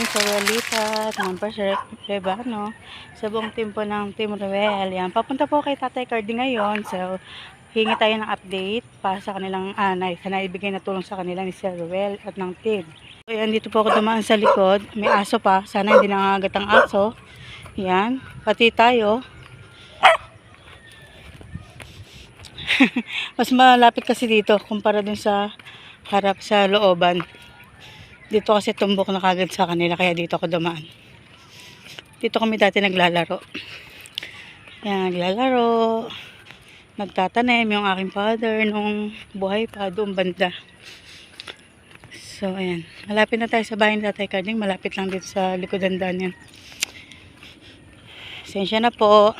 sa Ruelitas, ng Rebano, sa buong team po ng Team Ruel. Yan. Papunta po kay Tatay Cardi ngayon. So, hingi tayo ng update para sa kanilang sa naibigay na tulong sa kanila ni Sir Ruel at ng team. So, yan, dito po ako dumaan sa likod. May aso pa. Sana hindi nangangagat ang aso. Yan. Pati tayo. Mas malapit kasi dito kumpara dun sa harap sa looban. Dito kasi tumbok na kagad sa kanila, kaya dito ako dumaan. Dito kami dati naglalaro. Yan, naglalaro. Nagtatanim yung aking father nung buhay pa doon banda. So, ayan. Malapit na tayo sa bahay ni Tatay Carding. Malapit lang dito sa likodan yan. Sensya na po.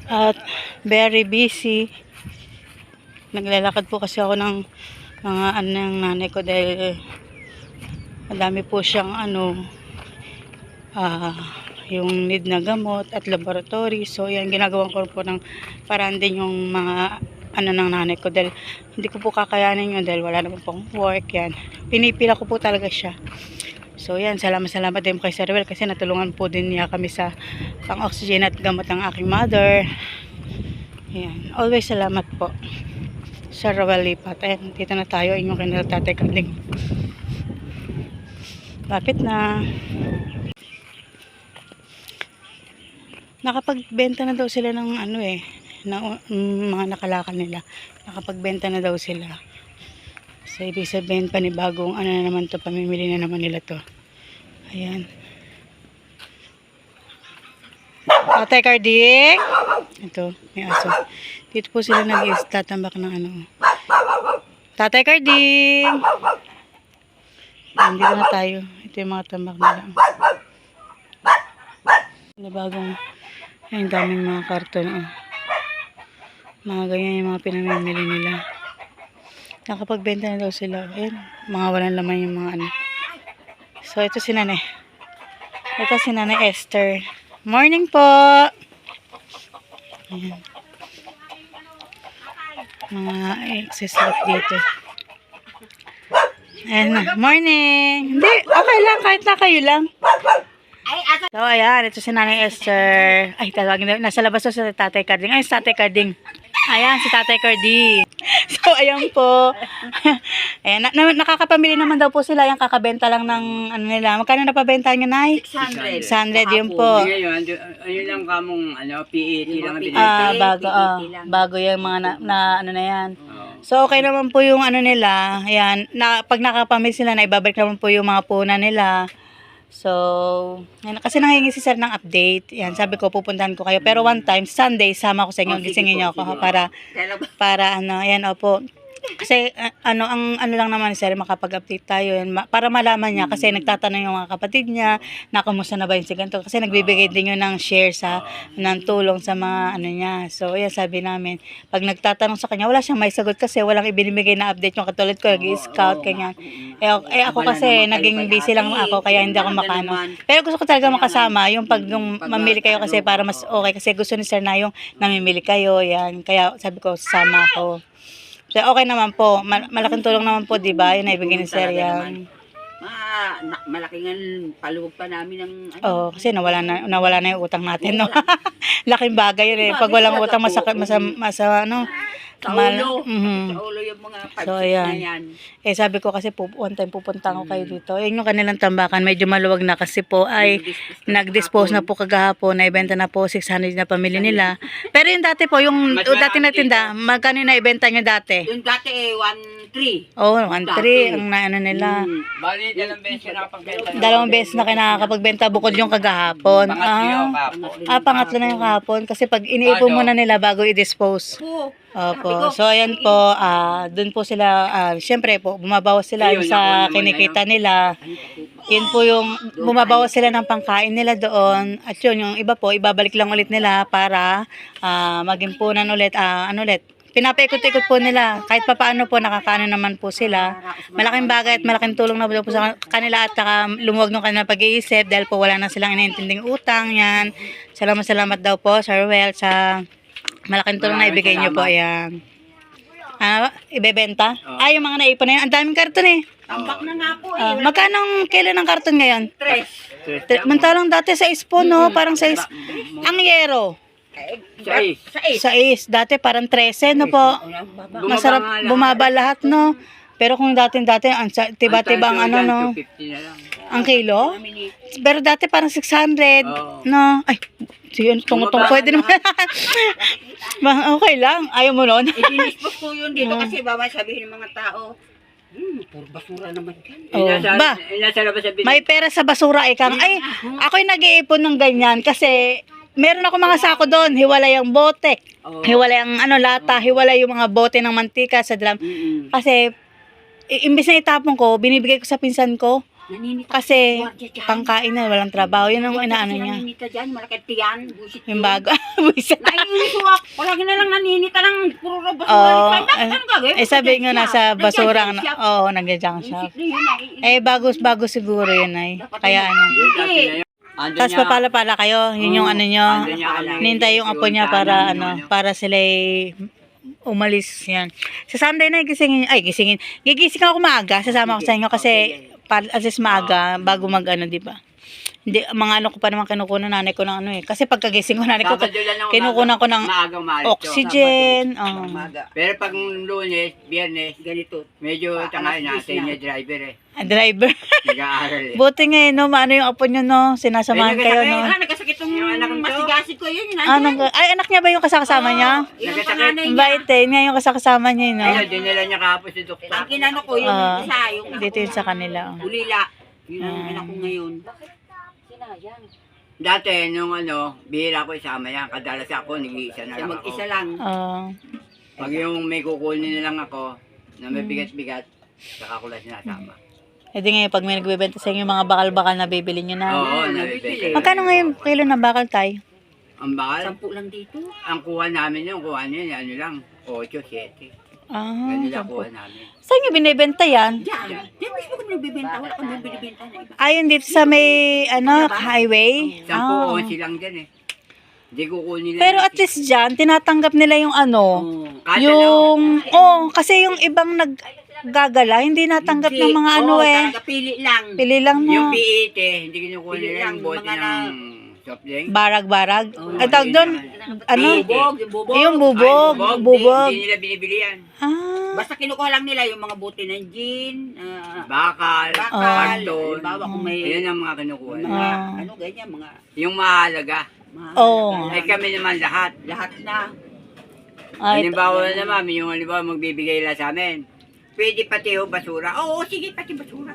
At very busy. Naglalakad po kasi ako ng mga ng nanay ko dahil madami po siyang yung need na gamot at laboratory. So yan, ginagawa ko po ng paraan din yung mga ng nanay ko dahil hindi ko po kakayanin yun dahil wala naman pong work. Yan, pinipila ko po talaga siya. So yan, salamat din kay Sir Ruel kasi natulungan po din niya kami sa pang-oxygen at gamot ng aking mother. Yan, always salamat po Sir Ruel Lipat. Ayan, dito na tayo, inyong kanila Tatay Carding. Lapit na. Nakapagbenta na daw sila ng mga nakalakal nila. Nakapagbenta na daw sila. So, ibig sabihin panibagong na naman to, pamimili na naman nila to. Ayan. Tatay Carding. Ito, may aso. Dito po sila nag-tatambak ng Tatay Carding. Dito na tayo. Ito yung mga tambak nila. Bagong, ayun, daming mga karton. Mga ganyan yung mga pinamimili nila. Nakapagbenta na daw sila. Ayun, mga walang laman yung mga So, ito si Nanay. Ito si Nanay Esther. Morning po! Ayan. Mga excess lot dito. Ayan na. Morning! Hindi, okay lang. Kahit na kayo lang. So, ayan. Ito si Nanay Esther. Ay, tawagin na. Nasa labas to si Tatay Carding. Ay, si Tatay Carding. Ayan, si Tatay Carding. So, ayan po. Ayan, nakakapamili naman daw po sila. Ayan, kakabenta lang ng nila. Magkano napabenta nyo, Nay? 600. 600 yun po. Ngayon, ayun lang kamong PET lang ang Bago yung mga na yan. So, okay naman po yung nila. Ayan, pag nakapamili sila, na ibabalik naman po yung mga puna nila. So, yan, kasi nangingi si Sir ng update. Yan, sabi ko, pupuntahan ko kayo. Pero one time, Sunday, sama ko sa inyo. Gisingin niyo ako para yan, opo. Kasi, ang lang naman, Sir, makapag-update tayo. Yan, para malaman niya, kasi nagtatanong yung mga kapatid niya, na kumusta na ba yung si ganito. Kasi nagbibigay din yun ng share ng tulong sa mga niya. So, yan, sabi namin, pag nagtatanong sa kanya, wala siyang may sagot kasi walang ibinibigay na update yung katulad ko, nag-scout, ganyan. Ako kasi, naging busy lang ako, kaya hindi ako makano. Pero gusto ko talaga makasama, yung pag mamili kayo kasi para mas okay, kasi gusto ni Sir na yung namimili kayo, yan. Kaya sabi ko, sama ako. So, okay naman po. Malaking tulong naman po, di ba? Yung naibigay ni Sir yan. Malaking paluwag pa namin ng kasi nawala na yung utang natin, no? Laking bagay yun eh. Pag walang utang, sa ulo yung mga So, na ayan. yan. Sabi ko kasi one time pupunta ko kayo dito. Yun yung kanilang tambakan. Medyo maluwag na kasi po ay nag-dispose na po kagahapon. Naibenta na po 600 na pamilya nila. Pero yung dati po, yung dati na tinda, magkano na ibenta nyo dati? Yung dati 1.3. Oh, 1.3 ang nila. Bali, dalawang beses na nakapagbenta. Dalawang beses na kinakapagbenta bukod yung kagahapon. Pangatlo na yung kahapon. Kasi pag iniipon muna nila bago i-dispose. Opo. So, ayan po, dun po sila, syempre po, bumabawas sila sa kinikita nila. Yun po yung, bumabawas sila ng pangkain nila doon. At yun, yung iba po, ibabalik lang ulit nila para magimpunan ulit, pinapaikot-ikot po nila. Kahit papaano po, nakakaano naman po sila. Malaking bagay at malaking tulong na po sa kanila at lumuwag ng kanilang pag-iisip dahil po wala na silang inaintinding utang. Yan. Salamat daw po, Sir Ruel, sa malaking tulong na ibigay nyo po. Ayan. Ibebenta? Yung mga naipon na yan. Ang daming karton eh. Tambak na nga po eh. Magkano ang kilo ng karton ngayon? Tres. Mantalang dati sa po, no? Parang sa ang yero. Sa is. Dati parang 13, no po? Masarap, bumaba lahat, no? Pero kung dati, ang tiba-tiba ang ano, no? 250 na lang. Ang kilo? Pero dati parang 600, Oo. no? Ay, yun, tungutong pwede naman. Okay lang, ayaw mo nun? Idinispos ko yun dito kasi baba sabihin ng mga tao, puro basura naman yan. Oh, ba? Nasa labas sa May pera sa basura, ikang, ay, ako'y nag-iipon ng ganyan kasi meron ako mga sako doon, hiwalay ang bote, hiwalay ang lata, hiwalay yung mga bote ng mantika sa drum. Kasi, imbis na itapon ko, binibigay ko sa pinsan ko. Naninita. Kasi, Guardia dyan. pangkain na, walang trabaho. Yun ang inaano niya. Naninita dyan, malaki tiyan, busit Yung yun. bago. Buwisit. Naiinis ko ako. Palagi na lang naninita ng puro basura. Oo. Ano gagawin? Sabi nga nasa basura. Nandiyan siya. Oo, nandiyan siya. Busit na yun, naiinis. Bago siguro yun ay. Kaya ano. Tapos papala-pala kayo. Yun yung ano nyo. Nintay yung apo niya para para sila umalis yan. Sa Sunday na gigising ako maaga. Sasama ko sa inyo kasi alis maaga bago di ba? Hindi, mga ko pa naman kinukunan nanay ko ng kasi pagkagising ko nanay ko, kinukunan ko ng oxygen. Pero pag Lunes, Biyernes, ganito, medyo tangali natin yung driver eh. Driver. Nag-aaral eh. Buti nga no, yung apo nyo no, sinasamahan kayo no. Nagkasakit yung anak ko. masigasig ko yun. Ay, anak niya ba yung kasakasama niya? Yung Nagkasakit. panganay Ang niya. bait nga yung kasakasama niya no. Ayun, dinala niya kahapon si doktor. Ang kinano ko yung isa, yung Dito yun sa kanila. ulila. Yun ang anak ko ngayon. Dati, nung bihira ko isama yan. Kadalas ako, nag-iisa na Siya lang ako. mag-isa lang. Pag yung may kukunin na lang ako, na may bigat-bigat, saka ko lang sinasama. E di ngayon, pag may nagbebenta sa inyo yung mga bakal-bakal na bibili nyo na. Oo, nabibili. Magkano ngayon kilo ng bakal tay? Ang bakal, 10 lang dito. ang kuha namin yung kuha niya, lang, 8, 7. Ganun lang kuha namin. Saan nyo binibenta yan? Diyan. Diyan mismo kami nagbibenta. Wala kang binibenta na iba. Ayun dito sa may, highway? 10 o 11 lang dyan eh. Hindi kukunin nila. Pero at least dyan, tinatanggap nila yung kasi yung ibang naggagala, hindi natanggap ng mga talaga pili lang. Pili lang Yung na. PET, hindi kinukuha Pili nila lang, yung bote mga ng soft drink. Barag-barag. Ay, tawag doon, Bubog, yung bubog. yung bubog. Bubog. Hindi nila binibili yan. Basta kinukuha lang nila yung mga buti ng gin, Bakal, bakal. karton. Halimbawa kung may Ayan ang mga kinukuha. mga, ganyan, mga Yung mahalaga. Oo. Ay kami naman lahat. lahat na. Ay, Halimbawa naman, yung magbibigay lang sa amin. Pwede pati yung basura. Oo, sige, pati basura.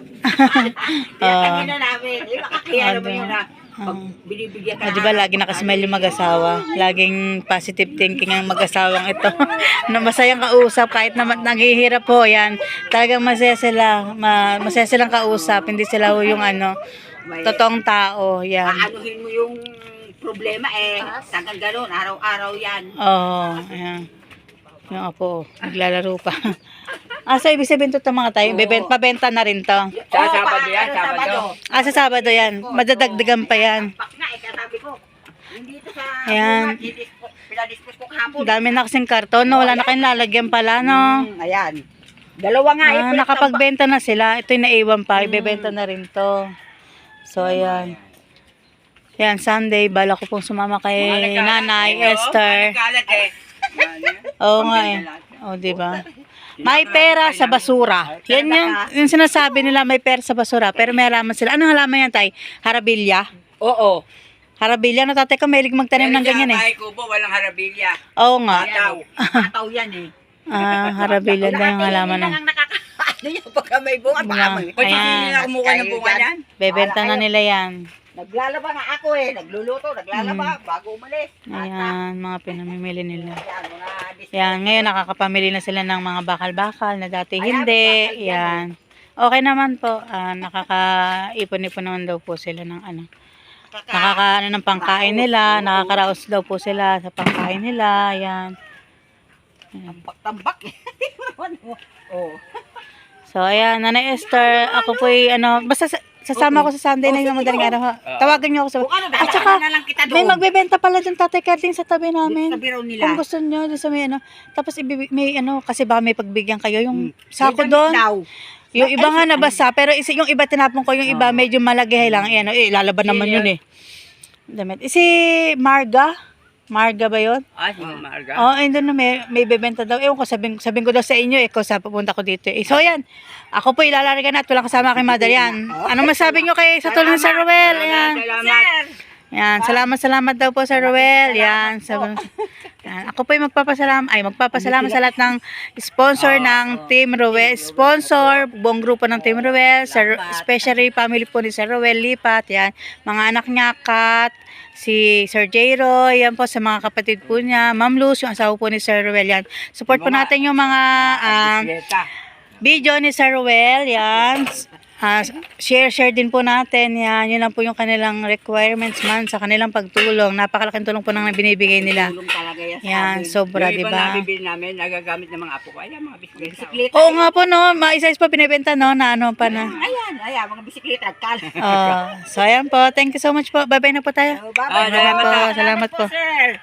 Kaya na namin. Makakaya naman yun na pag binibigyan ka di ba lagi nakasmile yung mag-asawa? Laging positive thinking ang mag-asawang ito. Na masayang kausap kahit na naghihirap po yan. Talagang masaya sila. Masaya silang kausap. Hindi sila yung totoong tao. Yan. aanuhin mo yung problema tagal gano'n, araw-araw yan. Oo. Ayan. Yung apo, naglalaro pa. So ibig sabihin to mga tayo, mabenta na rin to. Sa Sabado yan, Sabado. Sa Sabado yan. Madadagdagan pa yan. Pak na, sabi ko. Hindi ito sa Ayan. pinadispos ko kahapon. Dami na kasing karton, no? Wala na kayong lalagyan pala, no? Ayan. Dalawa nga Nakapagbenta na sila. Ito'y naiwan pa. Ibebenta na rin to. So, ayan. Yan, Sunday. Bala ko pong sumama kay Nanay Esther. Kalat eh. Oo nga eh. Diba? May pera sa basura. Yan yung sinasabi nila, may pera sa basura. Pero may halaman sila. Anong halaman yan, tay? Harabilya? Oo. Harabilya? No, tatay ko, mahilig magtanim ng ganyan eh. Ay, kubo, walang harabilya. Oo nga. Pataw yan eh. Harabilya na yung halaman na. Ang nakakaano yan pagka may bunga. Ayan. Pati hindi nila kumuha ng bunga yan. Bebenta na nila yan. Naglalaba nga ako nagluluto, naglalaba bago umalis. Ayan, mga pinamimili nila. Yan, mga Yan, ngayon nakakapamili na sila ng mga bakal-bakal na dati hindi. Yan. Okay naman po. Nakakaipon-ipon naman daw po sila ng nakakaano ng pangkain nila. Nakakaraos daw po sila sa pangkain nila. Yan. tambak-tambak. Oh. So, ayan, Nanay Esther, ako po'y basta sasama ko sa Sunday na yung madaling araw. Tawagan niyo ako sa... At saka, may magbebenta pala dyan Tatay Karding sa tabi namin. Sabi raw nila. Kung gusto nyo, sa may tapos may kasi baka may pagbigyan kayo yung sako doon. Yung iba nga nabasa, pero yung iba tinapon ko, yung iba medyo malagay lang. Ayan, lalaban naman yun eh. Damit. Si Marga? Marga ba yun? Si Marga. Oo, doon na may bebenta daw. Ewan ko, sabihin ko daw sa inyo, sa pupunta ko dito. So, yan. Ako po ilalarigan na at walang kasama kay Mother yan. Anong masabi nyo kay sa tulong Sir Ruel? Ayan. Salamat. Yan, salamat daw po Sir Ruel. Yan. Yan. Ako po magpapasalamat sa lahat ng sponsor ng Team Ruel. Sponsor, buong grupo ng Team Ruel. Especially family po ni Sir Ruel Lipat. Yan. Mga anak niya, Kat, si Sir J. Roy, yan po sa mga kapatid po niya. Ma'am Luz, yung asawa po ni Sir Ruel. Yan. Support po natin yung mga video ni Sir Ruel. Yan. Share din po natin. Yan. Yun lang po yung kanilang requirements man sa kanilang pagtulong. Napakalaking tulong po nang binibigay nila. Tulong talaga yan. Yan, sobra, Yung iba diba? nabibili namin, nagagamit ng mga apo ko. Ayan, mga bisikleta. Oo nga po, no. Isa-isa po binibenta, no, na ano pa na. Ayan, mga bisikleta. Kal. So, ayan po. Thank you so much po. Bye-bye na po tayo. Bye-bye. Salamat po. Salamat po. Sir.